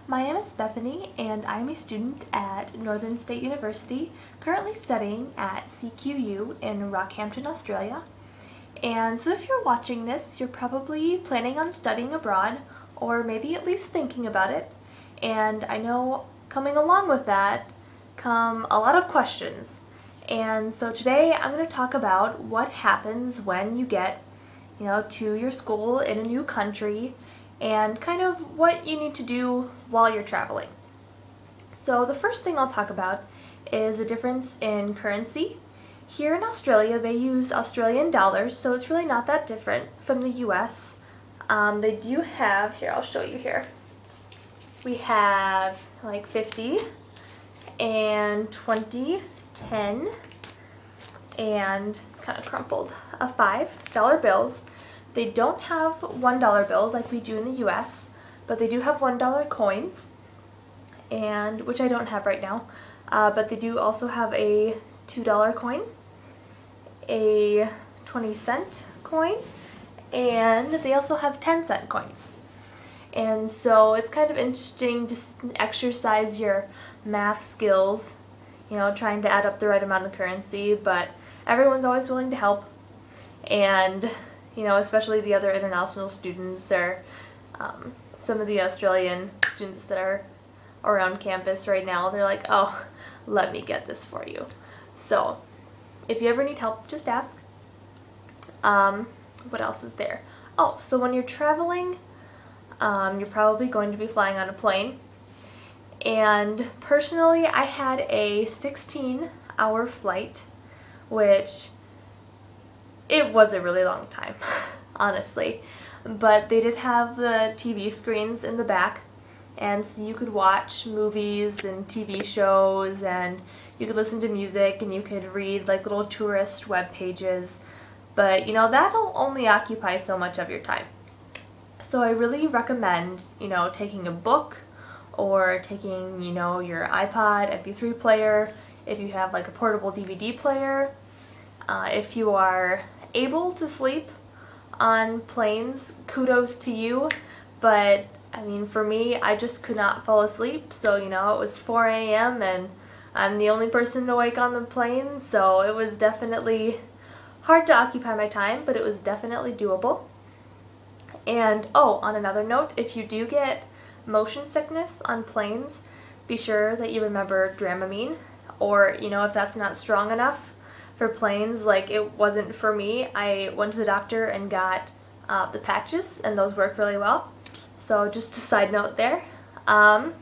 My name is Bethany and I'm a student at Northern State University, currently studying at CQU in Rockhampton, Australia. And so if you're watching this, you're probably planning on studying abroad, or maybe at least thinking about it. And I know coming along with that come a lot of questions. And so today I'm going to talk about what happens when you get, to your school in a new country, and kind of what you need to do while you're traveling. So the first thing I'll talk about is the difference in currency. Here in Australia they use Australian dollars, so it's really not that different from the US. They do have, here I'll show you here, we have like 50 and 20, 10, and it's kind of crumpled, $5 bills. They don't have $1 bills like we do in the US, but they do have $1 coins, and which I don't have right now. But they do also have a $2 coin, a 20-cent coin, and they also have 10-cent coins. And so it's kind of interesting to exercise your math skills, trying to add up the right amount of currency, but everyone's always willing to help. And especially the other international students, or some of the Australian students that are around campus right now, they're like, oh, let me get this for you. So if you ever need help, just ask. What else is there? Oh, so when you're traveling, you're probably going to be flying on a plane. And personally, I had a 16-hour flight, which it was a really long time, honestly. But they did have the TV screens in the back, and so you could watch movies and TV shows, and you could listen to music, and you could read like little tourist web pages. But that'll only occupy so much of your time. So I really recommend, taking a book, or taking, your iPod, MP3 player, if you have like a portable DVD player. If you are able to sleep on planes, kudos to you, but I mean, for me, I just could not fall asleep. So it was 4 a.m. and I'm the only person awake on the plane, so it was definitely hard to occupy my time, but it was definitely doable. And on another note, if you do get motion sickness on planes, be sure that you remember Dramamine, or if that's not strong enough for planes, like it wasn't for me, I went to the doctor and got the patches, and those work really well. So just a side note there. And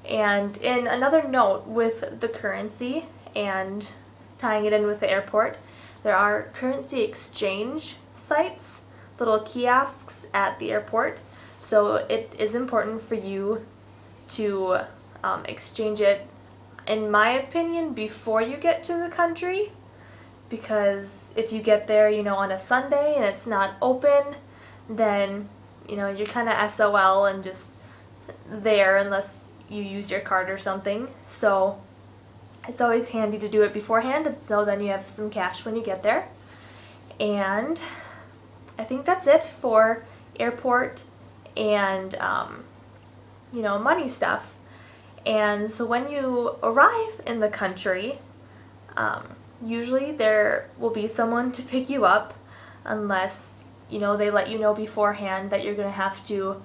in another note with the currency and tying it in with the airport, there are currency exchange sites, little kiosks at the airport. So it is important for you to exchange it, in my opinion, before you get to the country, because if you get there, on a Sunday and it's not open, then, you're kind of SOL and just there unless you use your card or something. So it's always handy to do it beforehand, and so then you have some cash when you get there. And I think that's it for airport and, money stuff. And so when you arrive in the country, usually there will be someone to pick you up, unless, they let you know beforehand that you're going to have to,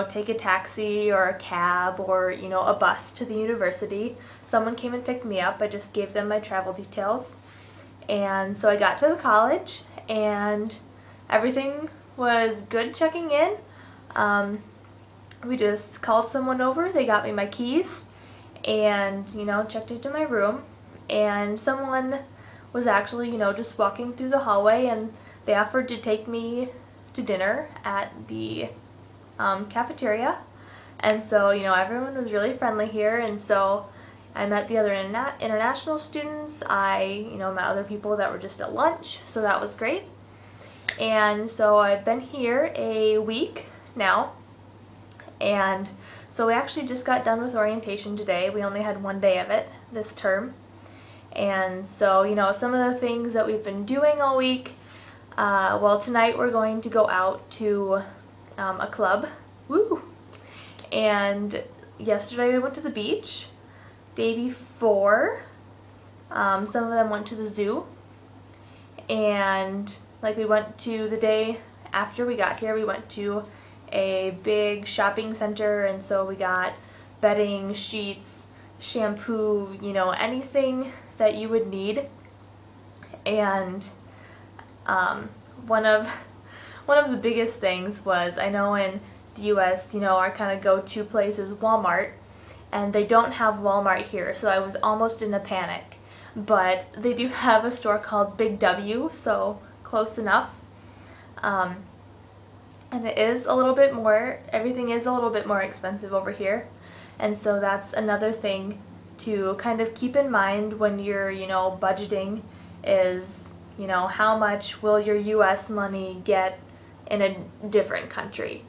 take a taxi or a cab or, a bus to the university. Someone came and picked me up. I just gave them my travel details. And so I got to the college, and everything was good checking in. We just called someone over, they got me my keys, and, checked into my room. And someone was actually, just walking through the hallway, and they offered to take me to dinner at the cafeteria. And so, everyone was really friendly here, and so I met the other international students. I, met other people that were just at lunch, so that was great. And so I've been here a week now, and so we actually just got done with orientation today. We only had one day of it this term. And so, some of the things that we've been doing all week, well, tonight we're going to go out to a club. Woo! And yesterday we went to the beach. Day before, some of them went to the zoo. And like we went to the day after we got here, we went to a big shopping center, and so we got bedding, sheets, shampoo, you know, anything that you would need. And one of the biggest things was, I know in the US, you know, our kind of go-to place is Walmart, and they don't have Walmart here, so I was almost in a panic. But they do have a store called Big W, so close enough. And it is a little bit more, everything is a little bit more expensive over here. And so that's another thing to kind of keep in mind when you're, you know, budgeting is, you know, how much will your US money get in a different country.